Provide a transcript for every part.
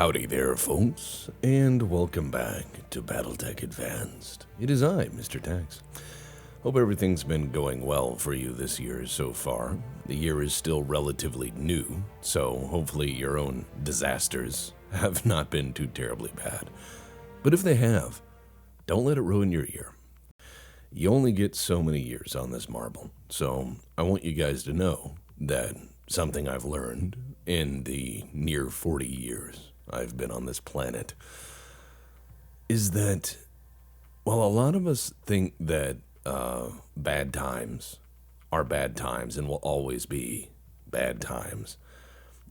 Howdy there, folks, and welcome back to Battletech Advanced. It is I, Mr. Tex. Hope everything's been going well for you this year so far. The year is still relatively new, so hopefully your own disasters have not been too terribly bad. But if they have, don't let it ruin your year. You only get so many years on this marble, so I want you guys to know that something I've learned in the near 40 years I've been on this planet is that while a lot of us think that bad times are bad times and will always be bad times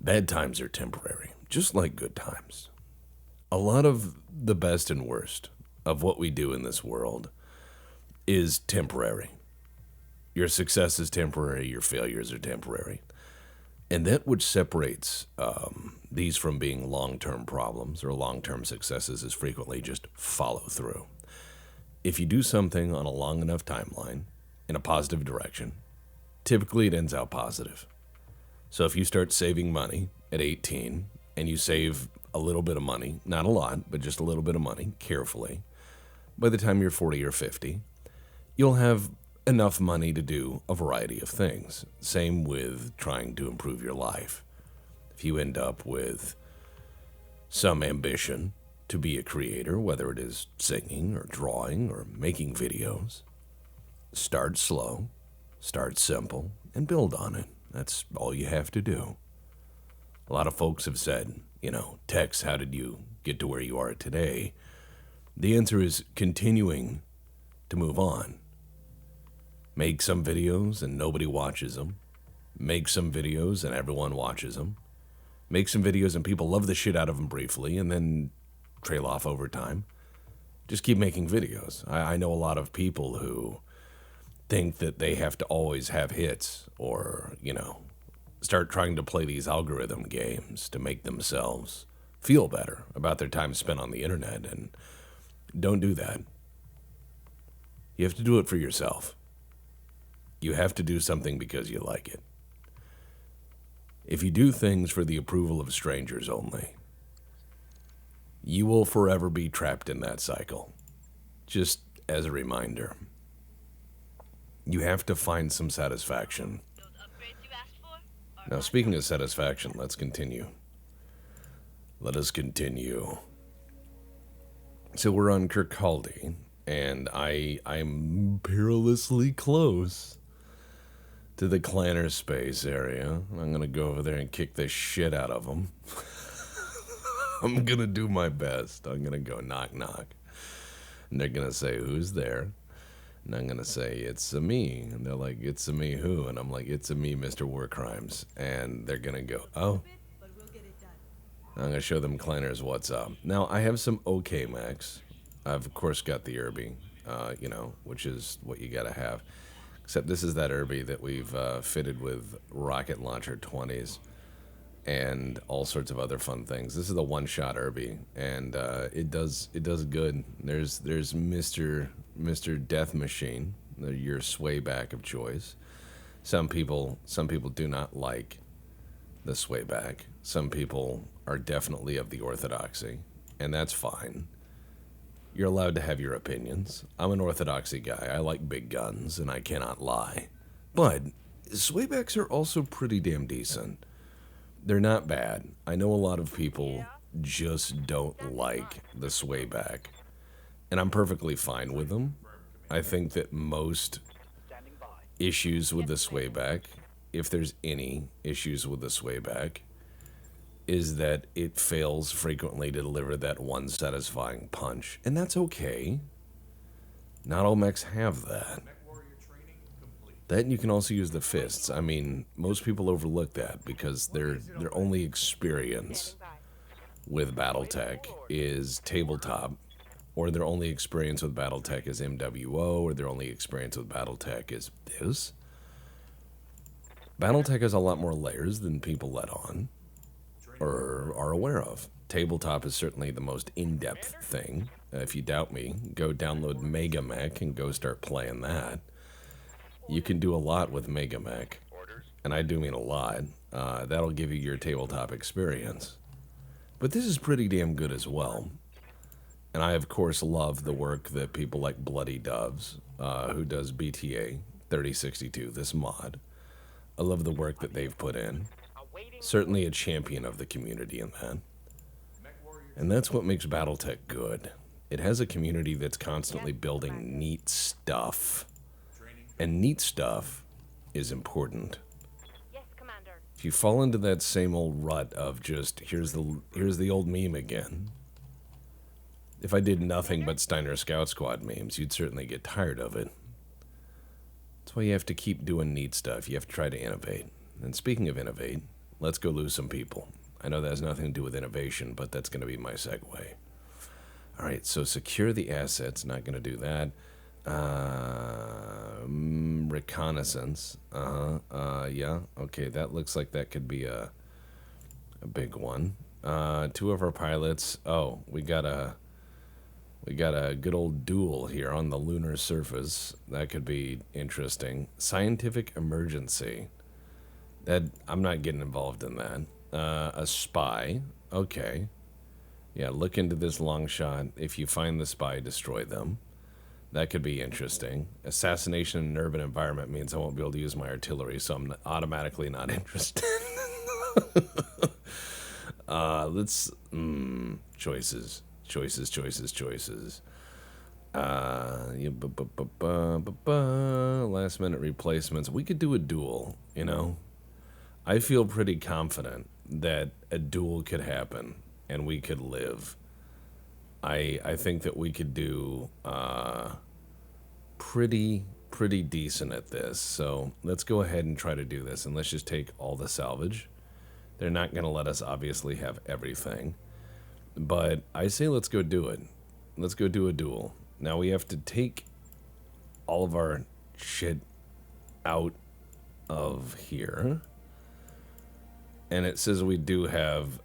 are temporary, just like good times. A lot of the best and worst of what we do in this world is temporary. Your success is temporary, your failures are temporary. And that which separates these from being long-term problems or long-term successes is frequently just follow through. If you do something on a long enough timeline in a positive direction, typically it ends out positive. So if you start saving money at 18 and you save a little bit of money, not a lot, but just a little bit of money carefully, by the time you're 40 or 50, you'll have enough money to do a variety of things. Same with trying to improve your life. If you end up with some ambition to be a creator, whether it is singing or drawing or making videos, start slow, start simple, and build on it. That's all you have to do. A lot of folks have said, Tex, how did you get to where you are today? The answer is continuing to move on. Make some videos and nobody watches them. Make some videos and everyone watches them. Make some videos and people love the shit out of them briefly and then trail off over time. Just keep making videos. I know a lot of people who think that they have to always have hits or, start trying to play these algorithm games to make themselves feel better about their time spent on the internet, and don't do that. You have to do it for yourself. You have to do something because you like it. If you do things for the approval of strangers only, you will forever be trapped in that cycle. Just as a reminder, you have to find some satisfaction. Now, speaking of satisfaction, let's continue. Let us continue. So we're on CO.D, and I'm perilously close to the clanner space area. I'm gonna go over there and kick the shit out of them. I'm gonna do my best. I'm gonna go knock knock. And they're gonna say, who's there? And I'm gonna say, it's a me. And they're like, it's a me who? And I'm like, it's a me, Mr. War Crimes. And they're gonna go, oh. I'm gonna show them clanners what's up. Now, I have some okay mechs. I've, of course, got the Irby, which is what you gotta have. Except this is that Irby that we've fitted with rocket launcher 20s and all sorts of other fun things. This is the one-shot Irby, and it does good. There's Mr. Death Machine, your sway back of choice. Some people do not like the sway back. Some people are definitely of the orthodoxy, and that's fine. You're allowed to have your opinions. I'm an orthodoxy guy. I like big guns, and I cannot lie. But swaybacks are also pretty damn decent. They're not bad. I know a lot of people just don't like the swayback, and I'm perfectly fine with them. I think that most issues with the swayback, if there's any issues with the swayback, is that it fails frequently to deliver that one satisfying punch. And that's okay. Not all mechs have that. That, and you can also use the fists. I mean, most people overlook that because their only experience with Battletech is tabletop, or their only experience with Battletech is MWO, or their only experience with Battletech is this. Battletech has a lot more layers than people let on or are aware of. Tabletop is certainly the most in-depth thing. If you doubt me, go download Mega Mech and go start playing that. You can do a lot with Mega Mech, and I do mean a lot. That'll give you your tabletop experience. But this is pretty damn good as well. And I, of course, love the work that people like Bloody Doves, who does BTA 3062, this mod. I love the work that they've put in. Certainly a champion of the community in that. And that's what makes Battletech good. It has a community that's constantly building neat stuff. And neat stuff is important. If you fall into that same old rut of just, here's the old meme again. If I did nothing but Steiner Scout Squad memes, you'd certainly get tired of it. That's why you have to keep doing neat stuff. You have to try to innovate. And speaking of innovate, let's go lose some people. I know that has nothing to do with innovation, but that's going to be my segue. All right, so secure the assets. Not going to do that. Reconnaissance. Yeah. Okay, that looks like that could be a big one. Two of our pilots. Oh, we got a good old duel here on the lunar surface. That could be interesting. Scientific emergency. That I'm not getting involved in that. A spy. Okay. Yeah, look into this long shot. If you find the spy, destroy them. That could be interesting. Assassination in an urban environment means I won't be able to use my artillery, so I'm automatically not interested. Let's... choices. Last minute replacements. We could do a duel, you know? I feel pretty confident that a duel could happen and we could live. I think that we could do pretty decent at this. So let's go ahead and try to do this, and let's just take all the salvage. They're not going to let us obviously have everything, but I say let's go do it. Let's go do a duel. Now we have to take all of our shit out of here. And it says we do have,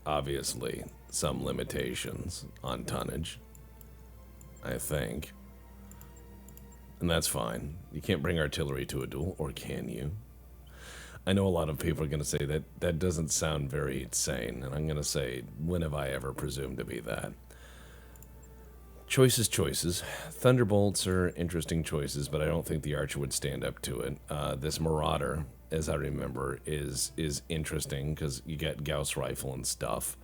obviously, some limitations on tonnage, I think. And that's fine. You can't bring artillery to a duel, or can you? I know a lot of people are going to say that that doesn't sound very sane, and I'm going to say, when have I ever presumed to be that? Choices. Thunderbolts are interesting choices, but I don't think the Archer would stand up to it. This Marauder, as I remember, is interesting because you get Gauss rifle and stuff.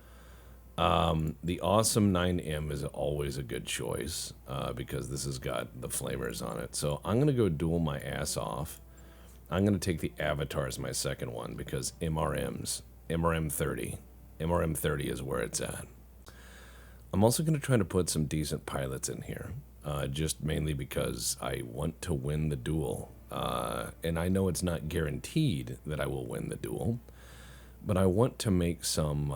The awesome 9M is always a good choice because this has got the flamers on it. So I'm going to go duel my ass off. I'm going to take the Avatar as my second one because MRM 30 is where it's at. I'm also going to try to put some decent pilots in here, just mainly because I want to win the duel. And I know it's not guaranteed that I will win the duel, but I want to make some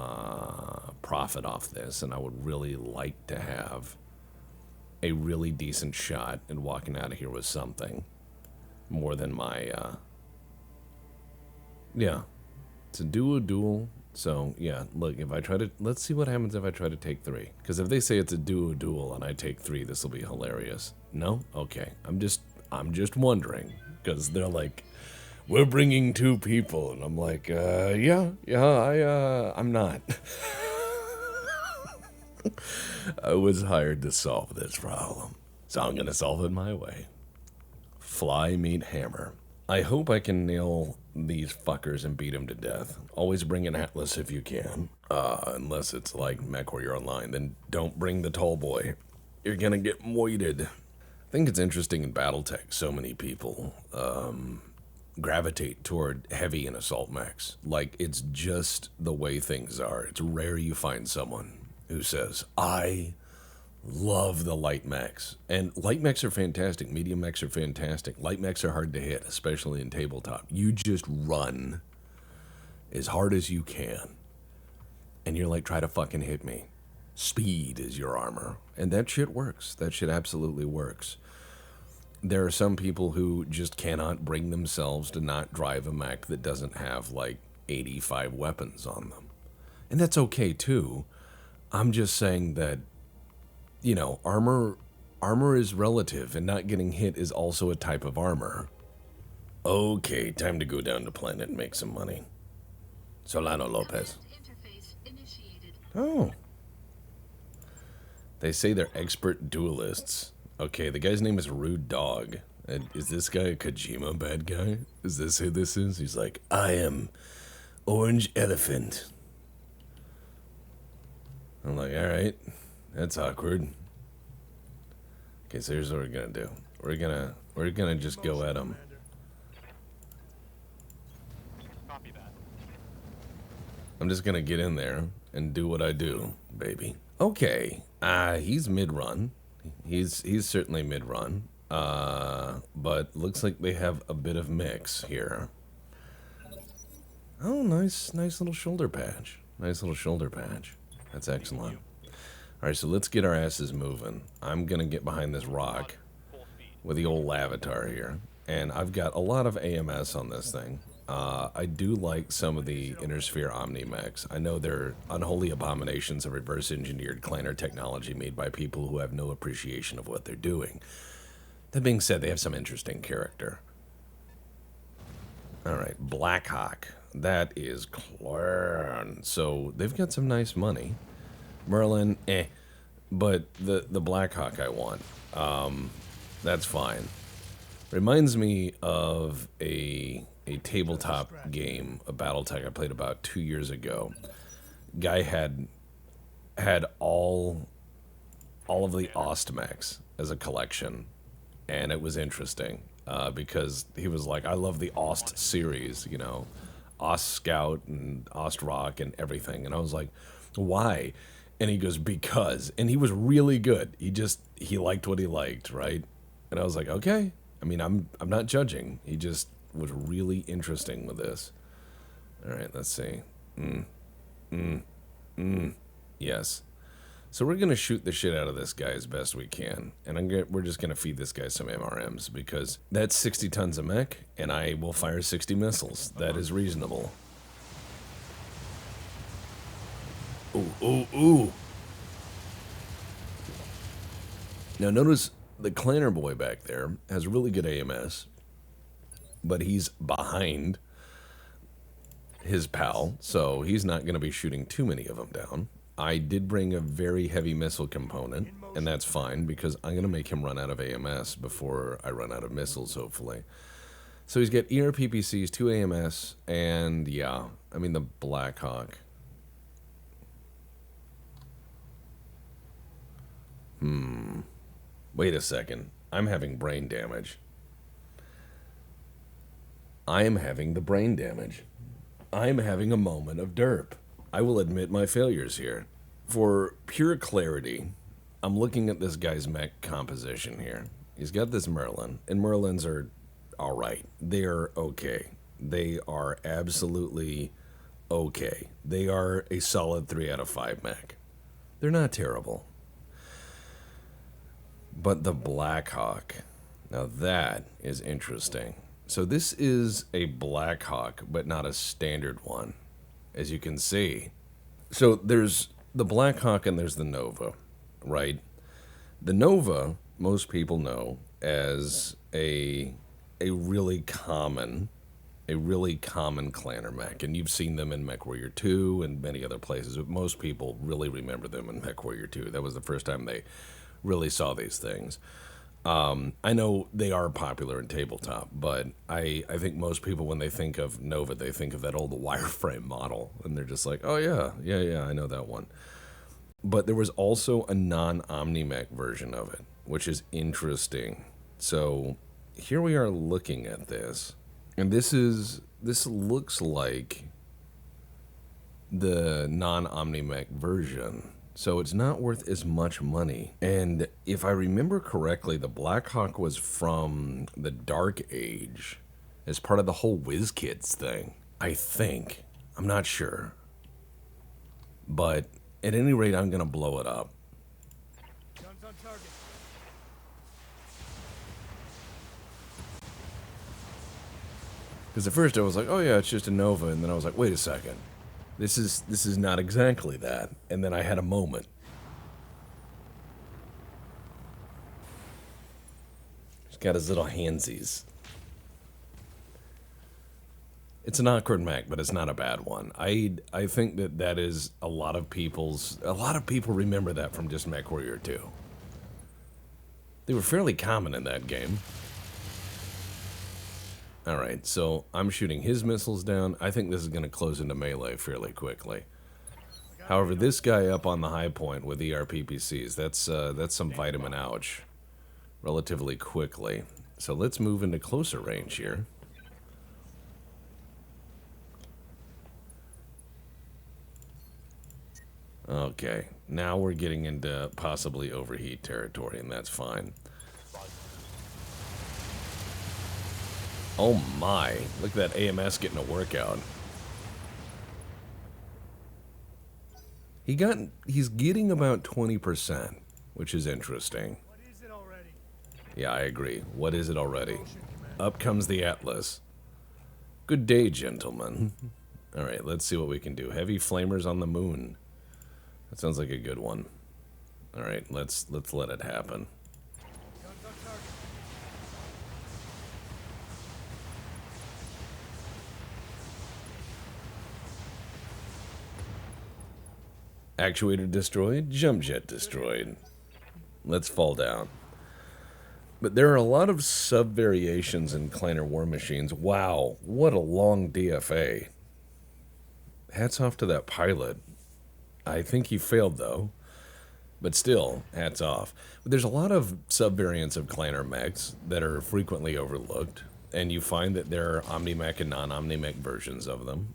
profit off this, and I would really like to have a really decent shot at walking out of here with something more than my... Yeah, to do a duel... So, yeah, look, if I try to... Let's see what happens if I try to take 3. Because if they say it's a duel and I take 3, this will be hilarious. No? Okay. I'm just wondering. Because they're like, we're bringing 2 people. And I'm like, I'm not. I was hired to solve this problem. So I'm going to solve it my way. Fly, meet, hammer. I hope I can nail these fuckers and beat them to death. Always bring an Atlas if you can. Unless it's like Mech where you're online, then don't bring the tall boy. You're gonna get moited. I think it's interesting in Battletech, so many people gravitate toward heavy and assault mechs. Like, it's just the way things are. It's rare you find someone who says, I love the light mechs. And light mechs are fantastic. Medium mechs are fantastic. Light mechs are hard to hit, especially in tabletop. You just run as hard as you can. And you're like, try to fucking hit me. Speed is your armor. And that shit works. That shit absolutely works. There are some people who just cannot bring themselves to not drive a mech that doesn't have like 85 weapons on them. And that's okay too. I'm just saying that, you know, armor is relative, and not getting hit is also a type of armor. Okay, time to go down to planet and make some money. Solano Lopez. Oh. They say they're expert duelists. Okay, the guy's name is Rude Dog. And is this guy a Kojima bad guy? Is this who this is? He's like, I am Orange Elephant. I'm like, alright, that's awkward. Okay, so here's what we're gonna do. We're gonna just go at him. Copy that. I'm just gonna get in there and do what I do, baby. Okay, he's mid-run. He's certainly mid-run. But looks like they have a bit of mix here. Oh, nice little shoulder patch. Nice little shoulder patch. That's excellent. Alright, so let's get our asses moving. I'm gonna get behind this rock with the old Lavatar here. And I've got a lot of AMS on this thing. I do like some of the Intersphere Omni-Mechs. I know they're unholy abominations of reverse-engineered clanner technology made by people who have no appreciation of what they're doing. That being said, they have some interesting character. Alright, Blackhawk. That is clan. So, they've got some nice money. Merlin, but the Blackhawk I want. That's fine. Reminds me of a tabletop game, a Battletech I played about 2 years ago. Guy had all of the Ostmechs as a collection, and it was interesting because he was like, I love the Ost series, you know, Ost Scout and Ost Rock and everything, and I was like, why? And he goes, because. And he was really good. He liked what he liked, right? And I was like, okay. I mean, I'm not judging. He just was really interesting with this. All right, let's see. Yes. So we're going to shoot the shit out of this guy as best we can. And we're just going to feed this guy some MRMs because that's 60 tons of mech, and I will fire 60 missiles. That is reasonable. Ooh. Now notice the clanner boy back there has really good AMS, but he's behind his pal, so he's not going to be shooting too many of them down. I did bring a very heavy missile component, and that's fine because I'm going to make him run out of AMS before I run out of missiles, hopefully. So he's got ERPPCs, 2 AMS, and yeah, I mean the Blackhawk. Wait a second. I'm having brain damage. I am having the brain damage. I'm having a moment of derp. I will admit my failures here. For pure clarity, I'm looking at this guy's mech composition here. He's got this Merlin, and Merlins are alright. They're okay. They are absolutely okay. They are a solid 3 out of 5 mech. They're not terrible. But the Blackhawk, now that is interesting. So this is a Blackhawk, but not a standard one, as you can see. So there's the Blackhawk and there's the Nova, right? The Nova, most people know as a really common clanner mech, and you've seen them in Mech Warrior 2 and many other places, but most people really remember them in Mech Warrior 2. That was the first time they really saw these things. I know they are popular in tabletop, but I think most people, when they think of Nova, they think of that old wireframe model, and they're just like, oh yeah, I know that one. But there was also a non-Omni-Mech version of it, which is interesting. So here we are looking at this, and this looks like the non-Omni-Mech version. So it's not worth as much money. And if I remember correctly, the Blackhawk was from the Dark Age as part of the whole WizKids thing. I think. I'm not sure. But at any rate, I'm going to blow it up. Guns on target. Because at first I was like, oh yeah, it's just a Nova. And then I was like, wait a second. This is not exactly that. And then I had a moment. He's got his little handsies. It's an awkward mech, but it's not a bad one. I think that is a lot of people remember that from just Mech Warrior 2. They were fairly common in that game. Alright, so I'm shooting his missiles down. I think this is going to close into melee fairly quickly. However, this guy up on the high point with ERPPCs, that's some vitamin ouch relatively quickly. So let's move into closer range here. Okay, now we're getting into possibly overheat territory, and that's fine. Oh my, look at that AMS getting a workout. He's getting about 20%, which is interesting. What is it already? Yeah, I agree. What is it already? Up comes the Atlas. Good day, gentlemen. Alright, let's see what we can do. Heavy flamers on the moon. That sounds like a good one. Alright, let's let it happen. Guns on target. Actuator destroyed, jump jet destroyed. Let's fall down. But there are a lot of sub-variations in Kleiner War Machines. Wow, what a long DFA. Hats off to that pilot. I think he failed, though. But still, hats off. But there's a lot of sub-variants of Kleiner mechs that are frequently overlooked. And you find that there are OmniMech and non-OmniMech versions of them.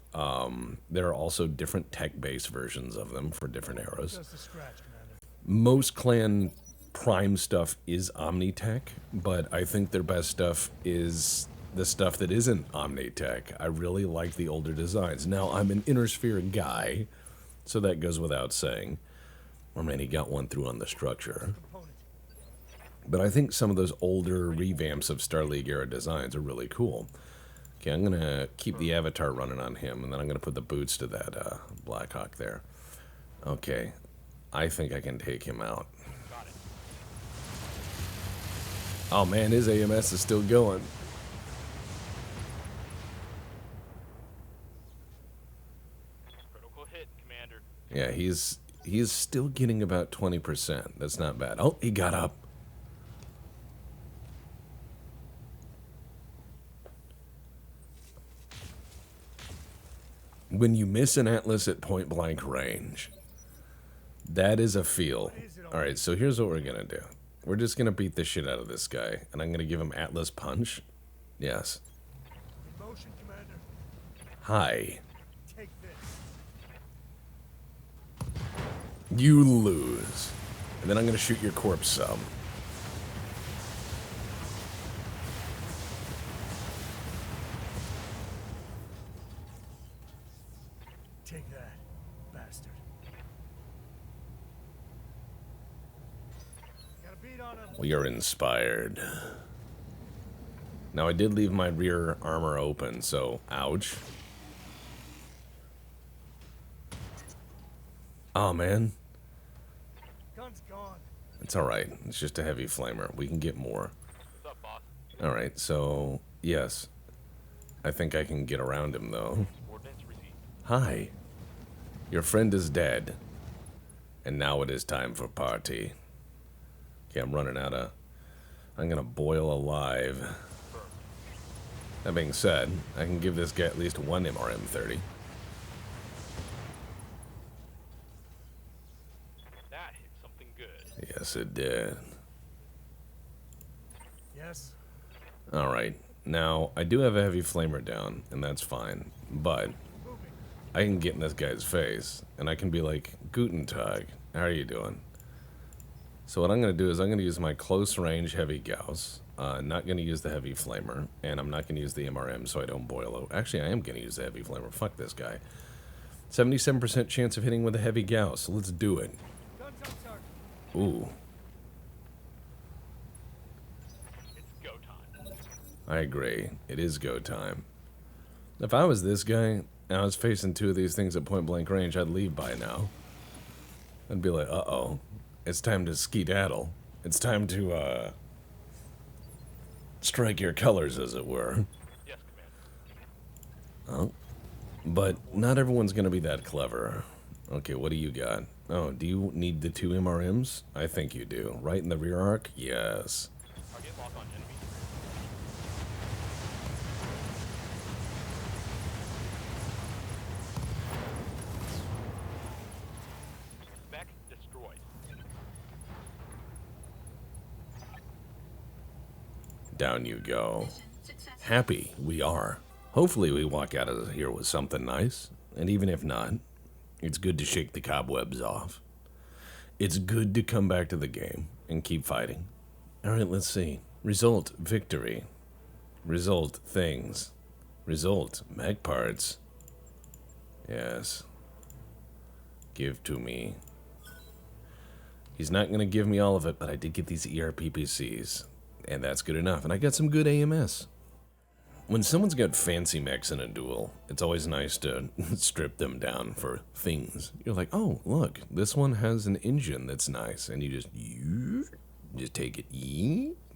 There are also different tech-based versions of them for different eras. Just a scratch, Commander. Most clan prime stuff is Omnitech, but I think their best stuff is the stuff that isn't Omnitech. I really like the older designs. Now, I'm an Inner Sphere guy, so that goes without saying. Or man, he got one through on the structure. Component. But I think some of those older revamps of Star League era designs are really cool. Okay, I'm going to keep the avatar running on him, and then I'm going to put the boots to that Blackhawk there. Okay, I think I can take him out. Got it. Oh man, his AMS is still going. Critical hit, Commander. Yeah, he's still getting about 20%. That's not bad. Oh, he got up. When you miss an Atlas at point blank range, that is a feel. Alright, so here's what we're gonna do. We're just gonna beat the shit out of this guy, and I'm gonna give him Atlas Punch. Yes. In motion, Commander. Hi. Take this. You lose. And then I'm gonna shoot your corpse some. Take that, bastard. Got a beat on him. We are inspired. Now I did leave my rear armor open, so ouch. Oh man. Gun's gone. It's alright. It's just a heavy flamer. We can get more. What's up, boss? Alright, so yes. I think I can get around him though. Ordnance received. Hi. Your friend is dead. And now it is time for party. Okay, I'm running out of... I'm gonna boil alive. That being said, I can give this guy at least one MRM-30. That hit something good. Yes, it did. Yes. Alright, now, I do have a heavy flamer down, and that's fine. But, I can get in this guy's face, and I can be like, Guten Tag, how are you doing? So what I'm going to do is I'm going to use my close range heavy Gauss. Not going to use the heavy flamer, and I'm not going to use the MRM so I don't boil out. Actually, I am going to use the heavy flamer. Fuck this guy. 77% chance of hitting with a heavy Gauss. So let's do it. Guns on target. Ooh, It's go time. I agree. It is go time. If I was this guy, and I was facing two of these things at point blank range, I'd leave by now. I'd be like, uh-oh. It's time to skedaddle. It's time to, strike your colors, as it were. Yes, Commander. Oh, but not everyone's gonna be that clever. Okay, what do you got? Oh, do you need the 2 MRMs? I think you do. Right in the rear arc? Yes. Target lock on enemy. Mech destroyed. Down you go. Happy we are. Hopefully we walk out of here with something nice. And even if not, it's good to shake the cobwebs off. It's good to come back to the game and keep fighting. Alright, let's see. Result, victory. Result, things. Result, mech parts. Yes. Give to me. He's not going to give me all of it, but I did get these ERPPCs. And that's good enough. And I got some good AMS. When someone's got fancy mechs in a duel, it's always nice to strip them down for things. You're like, oh, look, this one has an engine that's nice. And you just take it,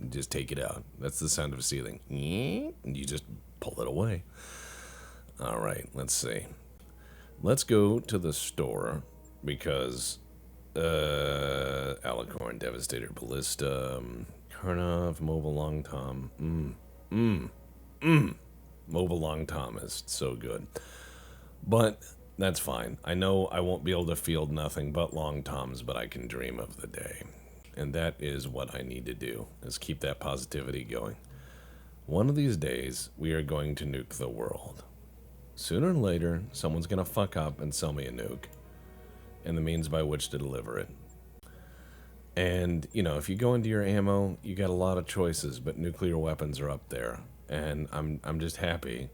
just take it out. That's the sound of sealing. And you just pull it away. All right, let's see. Let's go to the store because Alicorn, Devastator, Ballista, Karnov, Mobile Long Tom. Mobile Long Tom is so good. But that's fine. I know I won't be able to field nothing but Long Toms, but I can dream of the day. And that is what I need to do, is keep that positivity going. One of these days, we are going to nuke the world. Sooner or later, someone's going to fuck up and sell me a nuke. And the means by which to deliver it. And, you know, if you go into your ammo, you got a lot of choices, but nuclear weapons are up there. And I'm just happy.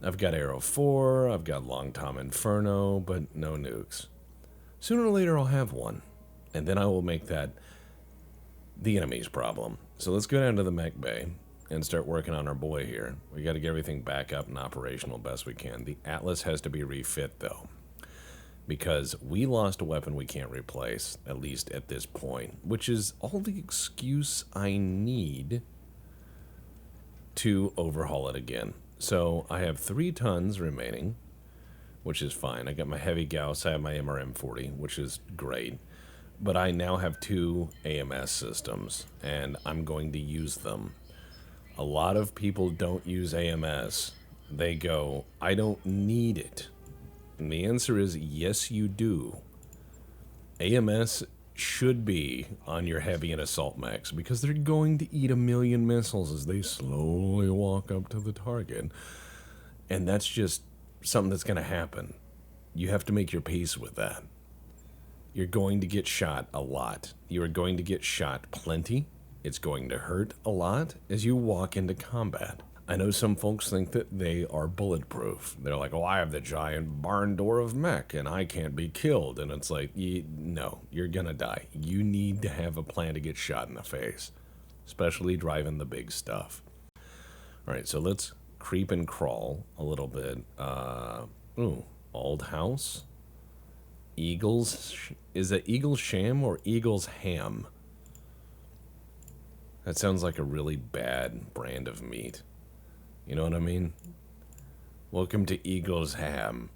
I've got Arrow 4, I've got Long Tom Inferno, but no nukes. Sooner or later I'll have one. And then I will make that the enemy's problem. So let's go down to the mech bay and start working on our boy here. We got to get everything back up and operational best we can. The Atlas has to be refit though. Because we lost a weapon we can't replace, at least at this point. Which is all the excuse I need to overhaul it again. So I have 3 tons remaining, which is fine. I got my heavy Gauss, I have my MRM-40, which is great. But I now have 2 AMS systems, and I'm going to use them. A lot of people don't use AMS. They go, I don't need it. And the answer is, yes, you do. AMS should be on your heavy and assault mechs because they're going to eat 1,000,000 missiles as they slowly walk up to the target. And that's just something that's going to happen. You have to make your peace with that. You're going to get shot a lot. You are going to get shot plenty. It's going to hurt a lot as you walk into combat. I know some folks think that they are bulletproof. They're like, oh, I have the giant barn door of mech and I can't be killed. And it's like, no, you're gonna die. You need to have a plan to get shot in the face, especially driving the big stuff. All right, so let's creep and crawl a little bit. Old house. Eagles. Is it Eagles Sham or Eagles Ham? That sounds like a really bad brand of meat. You know what I mean? Welcome to Eagle's Ham.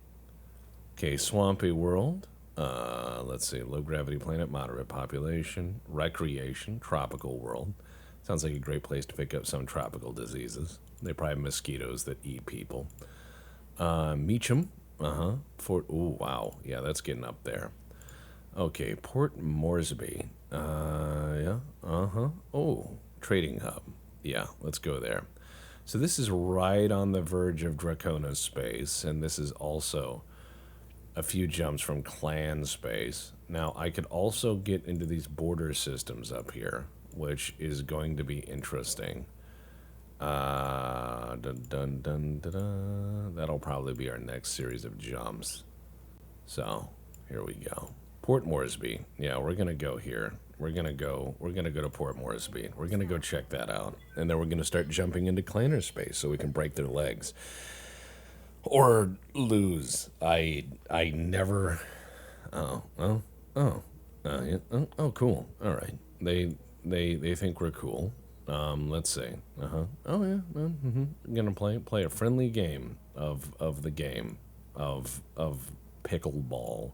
Okay, Swampy World. Let's see. Low gravity planet, moderate population, recreation, tropical world. Sounds like a great place to pick up some tropical diseases. They probably have mosquitoes that eat people. Meacham. Fort. Ooh, wow. Yeah, that's getting up there. Okay, Port Moresby. Yeah. Oh, trading hub. Yeah, let's go there. So this is right on the verge of Dracona space, and this is also a few jumps from clan space. Now, I could also get into these border systems up here, which is going to be interesting. That'll probably be our next series of jumps. So, here we go. Port Moresby. Yeah, we're gonna go here. We're gonna go to Port Moresby. We're gonna go check that out. And then we're gonna start jumping into clanner space so we can break their legs. Or lose. I never. Oh, cool. All right. They think we're cool. Let's see. Oh yeah. Well, I'm gonna play a friendly game of the game of pickleball.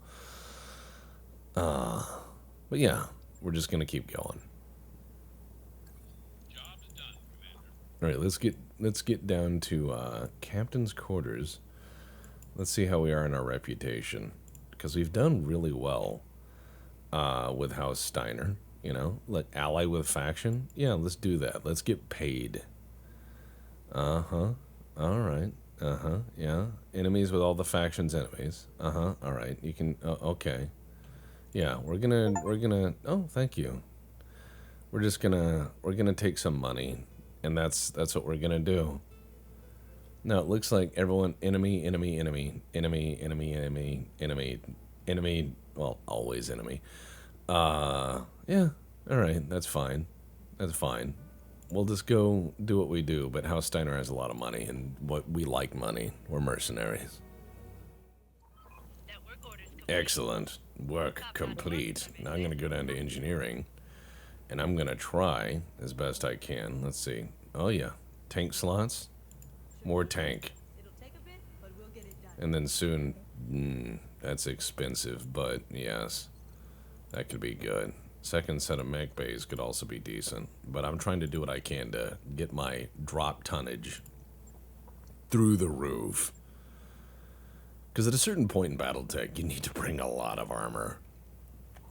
But yeah, we're just gonna keep going. Job's done, Commander. All right, let's get down to captain's quarters. Let's see how we are in our reputation, because we've done really well with House Steiner. You know, like ally with faction. Yeah, let's do that. Let's get paid. All right. Yeah. Enemies with all the factions' enemies. All right. You can. Okay. Yeah, we're gonna. Oh, thank you. We're gonna take some money, and that's what we're gonna do. Now it looks like everyone enemy, enemy, enemy, enemy, enemy, enemy, enemy, enemy. Well, always enemy. Yeah. All right. That's fine. That's fine. We'll just go do what we do. But House Steiner has a lot of money, and what we like money. We're mercenaries. Network orders complete. Excellent. Work complete. Now I'm gonna go down to engineering, and I'm gonna try as best I can. Let's see. Oh yeah, tank slots, more tank, It'll take a bit, but we'll get it done. and then soon. That's expensive, but yes, that could be good. Second set of mech bays could also be decent, but I'm trying to do what I can to get my drop tonnage through the roof. Because at a certain point in Battletech, you need to bring a lot of armor.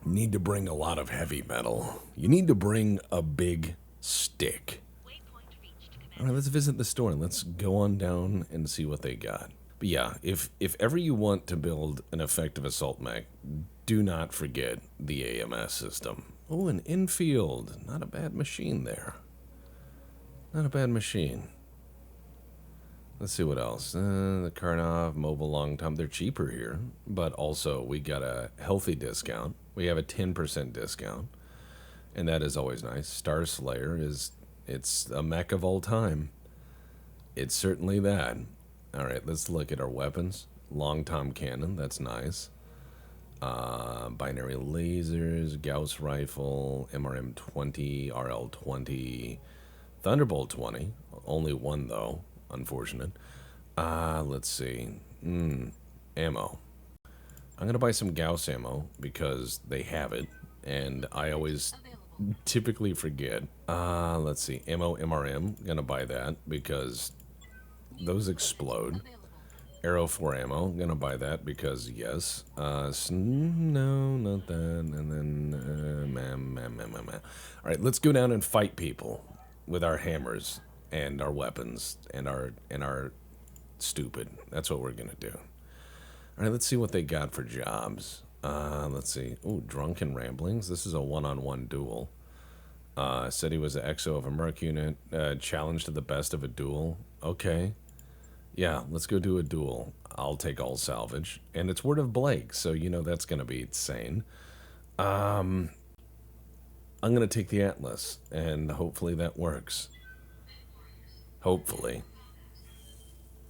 You need to bring a lot of heavy metal. You need to bring a big stick. Waypoint reached, All Commander. right, let's visit the store and let's go on down and see what they got. But yeah, if ever you want to build an effective assault mech, do not forget the AMS system. Oh, an infield. Not a bad machine there. Not a bad machine. Let's see what else. The Karnov, mobile long time. They're cheaper here, but also we got a healthy discount. We have a 10% discount, and that is always nice. Star Slayer it's a mech of all time. It's certainly that. All right, let's look at our weapons. Long Tom cannon, that's nice. Binary lasers, Gauss rifle, MRM 20, RL 20, Thunderbolt 20. Only one though, unfortunate. Let's see. Ammo. I'm gonna buy some Gauss ammo because they have it, and I always Available. typically forget. Let's see. Ammo MRM. Gonna buy that because those explode. Available. Arrow 4 ammo. Gonna buy that because yes. No, not that. And then All right, let's go down and fight people with our hammers and our weapons and our stupid. That's what we're gonna do. All right, let's see what they got for jobs. Let's see. Ooh, drunken ramblings. This is a one-on-one duel. Said he was the XO of a Merc unit. Challenge to the best of a duel. Okay. Yeah, let's go do a duel. I'll take all salvage. And it's word of Blake, so you know that's going to be insane. I'm going to take the Atlas, and hopefully that works. Hopefully.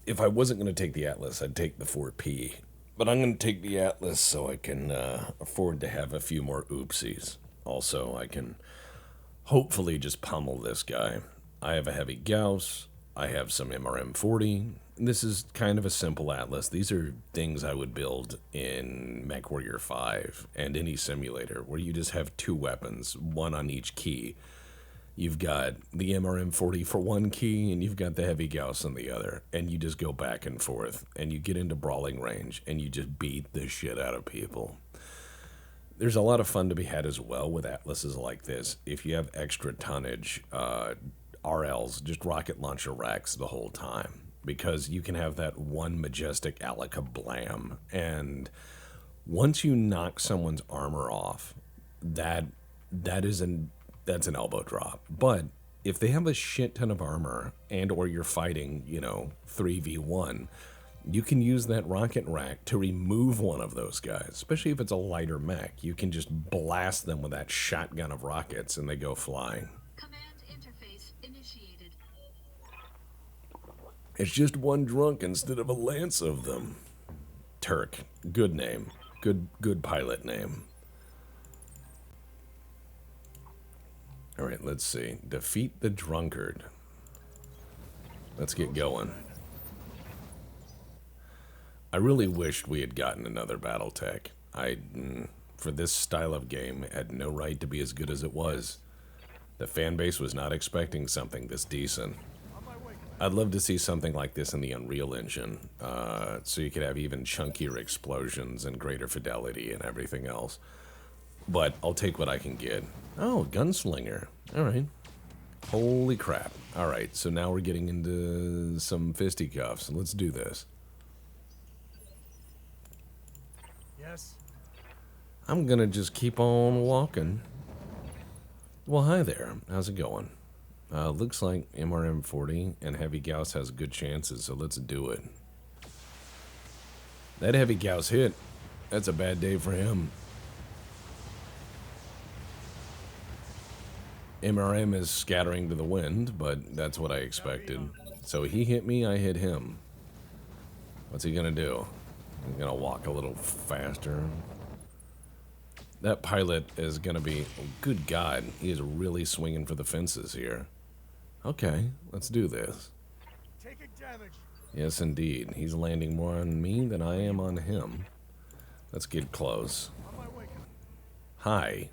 If I wasn't going to take the Atlas, I'd take the 4P. But I'm going to take the Atlas so I can afford to have a few more oopsies. Also, I can hopefully just pummel this guy. I have a heavy Gauss. I have some MRM 40. This is kind of a simple Atlas. These are things I would build in MechWarrior 5 and any simulator where you just have two weapons, one on each key. You've got the MRM 40 for one key, and you've got the heavy Gauss on the other, and you just go back and forth, and you get into brawling range, and you just beat the shit out of people. There's a lot of fun to be had as well with Atlases like this. If you have extra tonnage, RLs, just rocket launcher racks the whole time, because you can have that one majestic alakablam, and once you knock someone's armor off, that's an elbow drop. But if they have a shit ton of armor and or you're fighting, 3v1, you can use that rocket rack to remove one of those guys, especially if it's a lighter mech. You can just blast them with that shotgun of rockets and they go flying. Command interface initiated. It's just one drunk instead of a lance of them. Turk. Good name. Good pilot name. Alright, let's see. Defeat the drunkard. Let's get going. I really wished we had gotten another Battletech. For this style of game, it had no right to be as good as it was. The fan base was not expecting something this decent. I'd love to see something like this in the Unreal Engine, so you could have even chunkier explosions and greater fidelity and everything else. But I'll take what I can get. Oh, gunslinger. Alright. Holy crap. Alright, so now we're getting into some fisticuffs. Let's do this. Yes. I'm gonna just keep on walking. Well, hi there. How's it going? Looks like MRM 40 and Heavy Gauss has good chances, so let's do it. That Heavy Gauss hit. That's a bad day for him. MRM is scattering to the wind, but that's what I expected. So he hit me, I hit him. What's he gonna do? He's gonna walk a little faster. That pilot is gonna be... Oh, good God, he is really swinging for the fences here. Okay, let's do this. Taking damage. Yes, indeed. He's landing more on me than I am on him. Let's get close. On my way. Hi.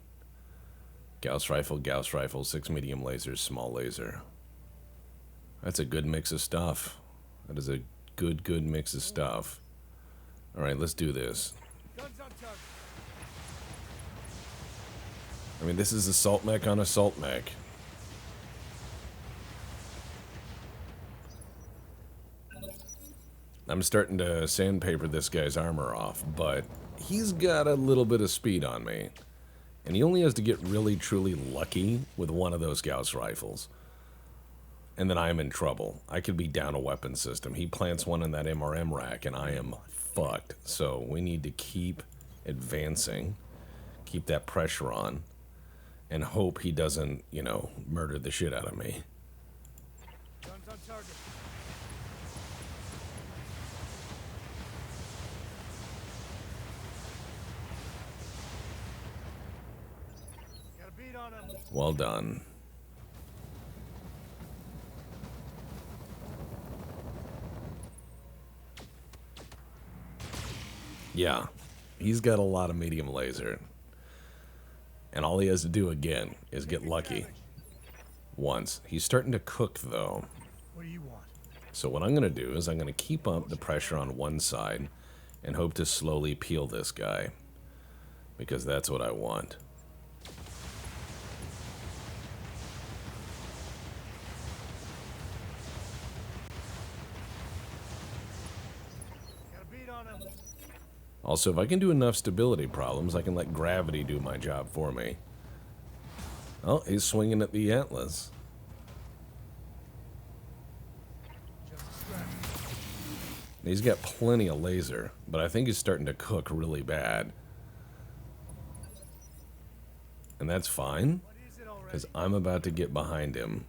Gauss rifle, 6 medium lasers, small laser. That's a good mix of stuff. That is a good mix of stuff. Alright, let's do this. Guns on target. I mean, this is assault mech on assault mech. I'm starting to sandpaper this guy's armor off, but he's got a little bit of speed on me. And he only has to get really, truly lucky with one of those Gauss rifles. And then I am in trouble. I could be down a weapon system. He plants one in that MRM rack, and I am fucked. So we need to keep advancing, keep that pressure on, and hope he doesn't, you know, murder the shit out of me. Guns on target. Got a beat on him. Well done. Yeah, he's got a lot of medium laser. And all he has to do again is get lucky. Once. He's starting to cook though. What do you want? So what I'm going to do is I'm going to keep up the pressure on one side and hope to slowly peel this guy. Because that's what I want. Got a beat on him. Also, if I can do enough stability problems, I can let gravity do my job for me. Oh, he's swinging at the Atlas. Just a scratch. He's got plenty of laser, but I think he's starting to cook really bad. And that's fine, What is it already? because I'm about to get behind him.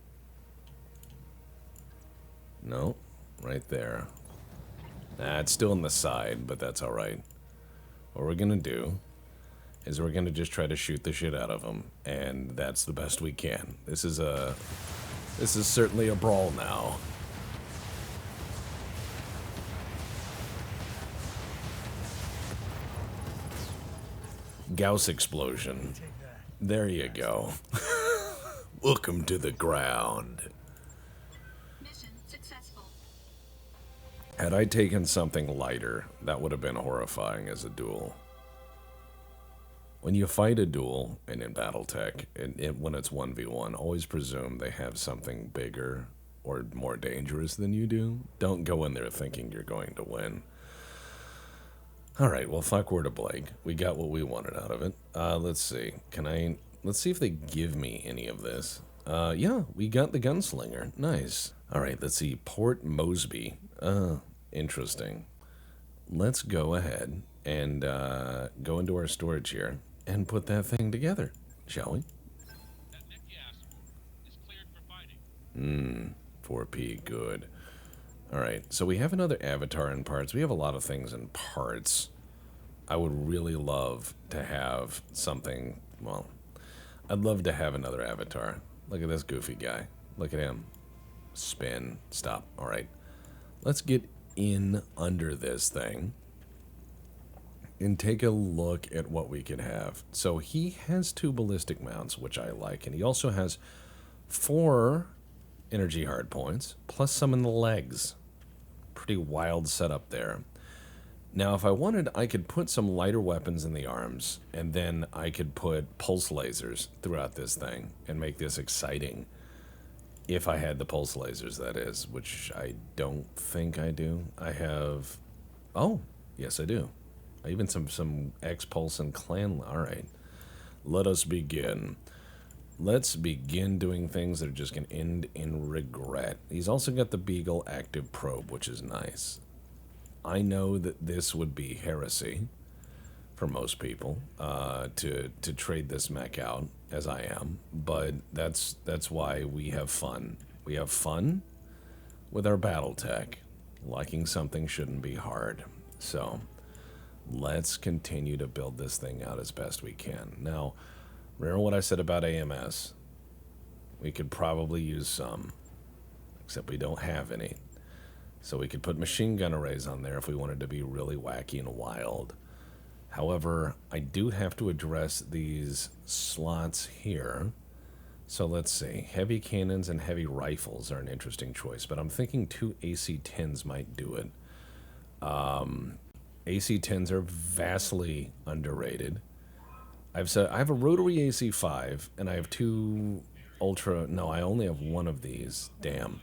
No, right there. Nah, it's still on the side, but that's alright. What we're gonna do is we're gonna just try to shoot the shit out of him, and that's the best we can. This is certainly a brawl now. Gauss explosion. Take that. There you go. Welcome to the ground. Mission successful. Had I taken something lighter, that would have been horrifying as a duel. When you fight a duel, and in Battletech, when it's 1v1, always presume they have something bigger or more dangerous than you do. Don't go in there thinking you're going to win. Alright, well, fuck word of Blake. We got what we wanted out of it. Let's see. Let's see if they give me any of this. Yeah, we got the gunslinger. Nice. Alright, let's see. Port Mosby. Interesting. Let's go ahead and go into our storage here and put that thing together, shall we? That Mech is cleared for fighting. 4P, good. Alright, so we have another avatar in parts. We have a lot of things in parts. I would really love to have something, well, I'd love to have another avatar. Look at this goofy guy. Look at him. Spin. Stop. All right. Let's get in under this thing and take a look at what we can have. So he has 2 ballistic mounts, which I like, and he also has 4 energy hard points, plus some in the legs. Pretty wild setup there. Now, if I wanted, I could put some lighter weapons in the arms, and then I could put pulse lasers throughout this thing and make this exciting. If I had the pulse lasers, that is, which I don't think I do. I have... Oh, yes, I do. Even some X-Pulse and Clan... Alright. Let us begin. Let's begin doing things that are just going to end in regret. He's also got the Beagle active probe, which is nice. I know that this would be heresy for most people to trade this mech out, as I am, but that's why we have fun. We have fun with our Battletech. Liking something shouldn't be hard. So let's continue to build this thing out as best we can. Now, remember what I said about AMS? We could probably use some, except we don't have any. So we could put machine gun arrays on there if we wanted to be really wacky and wild. However, I do have to address these slots here. So let's see. Heavy cannons and heavy rifles are an interesting choice, but I'm thinking 2 AC-10s might do it. AC-10s are vastly underrated. I have a rotary AC-5, and I have 2 ultra... No, I only have 1 of these. Damn.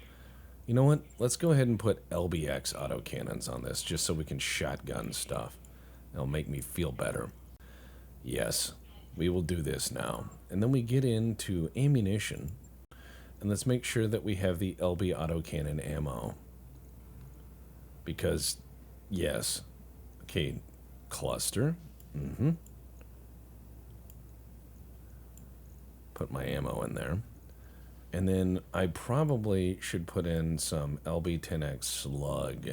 You know what? Let's go ahead and put LBX autocannons on this, just so we can shotgun stuff. It'll make me feel better. Yes, we will do this now. And then we get into ammunition. And let's make sure that we have the LB autocannon ammo. Because, yes. Okay, cluster. Put my ammo in there. And then I probably should put in some LB-10X slug.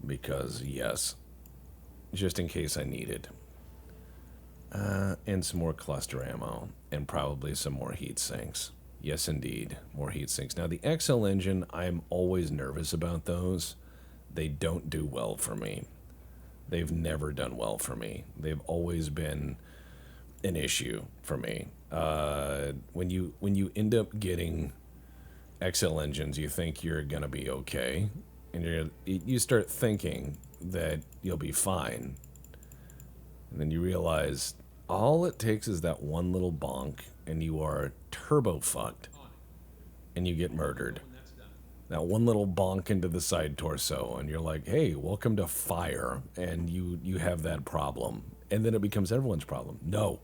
Because, yes. Just in case I need it. And some more cluster ammo. And probably some more heat sinks. Yes, indeed. More heat sinks. Now, the XL engine, I'm always nervous about those. They don't do well for me. They've never done well for me. They've always been an issue for me. When you end up getting XL engines, you think you're gonna be okay, and you start thinking that you'll be fine, and then you realize all it takes is that one little bonk, and you are turbo fucked, and you get murdered. That one little bonk into the side torso, and you're like, hey, welcome to fire, and you have that problem, and then it becomes everyone's problem. No.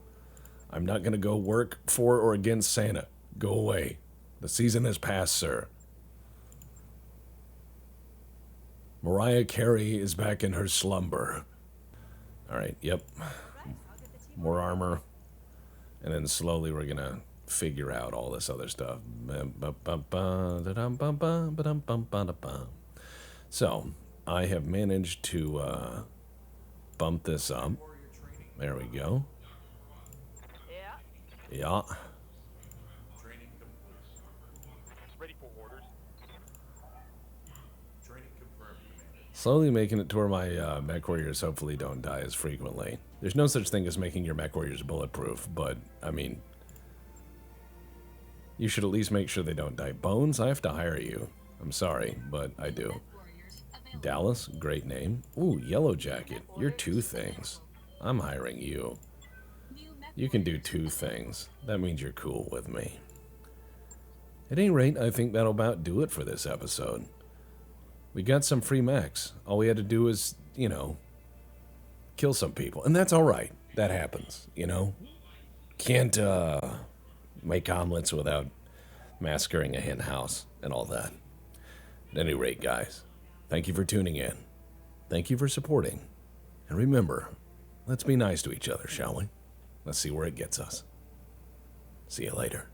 I'm not going to go work for or against Santa. Go away. The season has passed, sir. Mariah Carey is back in her slumber. Alright, yep. More armor. And then slowly we're going to figure out all this other stuff. So, I have managed to bump this up. There we go. Yeah. Training complete. Ready for orders. Training confirmed, Commander. Slowly making it to where my mech warriors hopefully don't die as frequently. There's no such thing as making your mech warriors bulletproof, but, I mean, you should at least make sure they don't die. Bones, I have to hire you. I'm sorry, but I do. Dallas, great name. Ooh, Yellow Jacket, you're 2 things. I'm hiring you. You can do 2 things. That means you're cool with me. At any rate, I think that'll about do it for this episode. We got some free mechs. All we had to do is, you know, kill some people. And that's alright. That happens, you know? Can't, make omelets without massacring a hen house and all that. At any rate, guys, thank you for tuning in. Thank you for supporting. And remember, let's be nice to each other, shall we? Let's see where it gets us. See you later.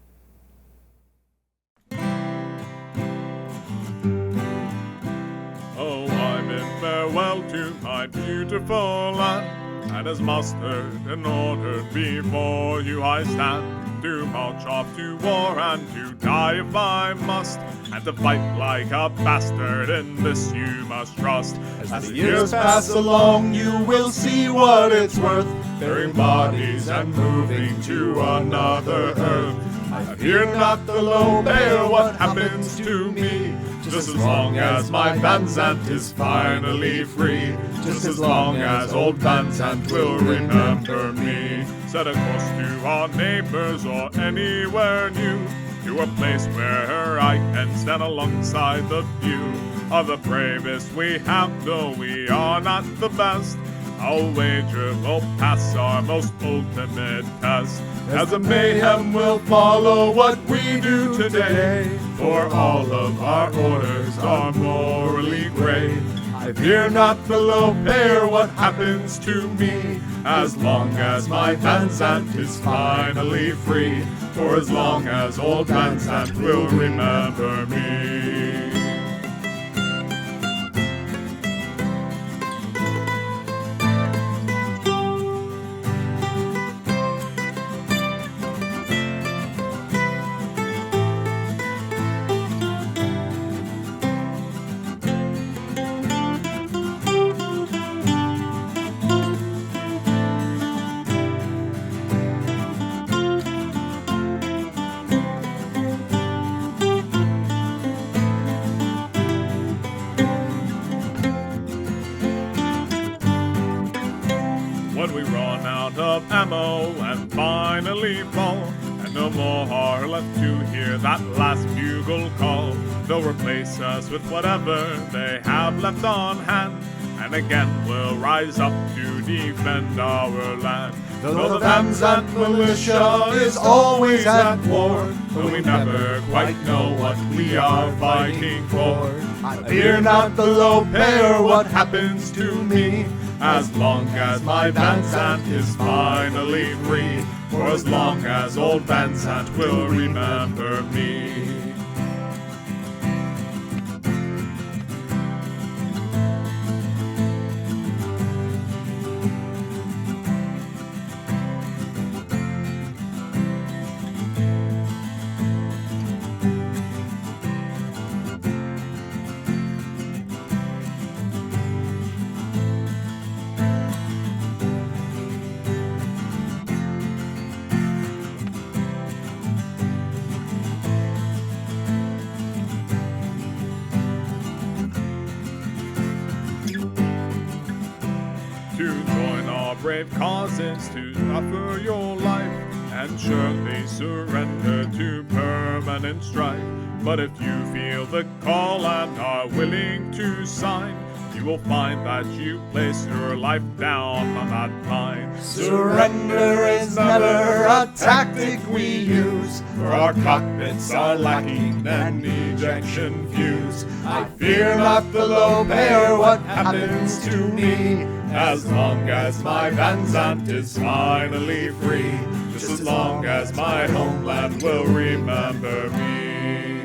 Oh, I bid farewell to my beautiful land, and as master and ordered before you I stand. to march off to war and to die if I must, and to fight like a bastard, in this you must trust. As the years pass along, you will see what it's worth, burying bodies and moving to another earth. I fear not the low bear what happens to me, just as long as my Van Zandt is finally free, just as long as old Van Zandt will remember me. Set a course to our neighbors or anywhere new, to a place where I can stand alongside the few of the bravest we have, though we are not the best. I'll wager we'll pass our most ultimate test, as the mayhem will follow what we do today, for all of our orders are morally great. I fear not the low bear what happens to me, as long as my Van Zandt is finally free, for as long as old Van Zandt will remember me. When we run out of ammo and finally fall, and no more are left to hear that last bugle call, they'll replace us with whatever they have left on hand, and again we'll rise up to defend our land. Though the Van Zandt militia is always at war, but we never quite know what we are fighting for. I fear not the low bear what happens to me, as long as my Van Zandt is finally free, for as long as old Van Zandt will remember me. To join our brave causes, to offer your life, and surely surrender to permanent strife. But if you feel the call and are willing to sign, you will find that you place your life down on that line. Surrender is never a tactic we use, for our cockpits are lacking an ejection fuse. I fear not the low bear what happens to me, as long as my Van Zandt is finally free, just as long as my homeland will remember me.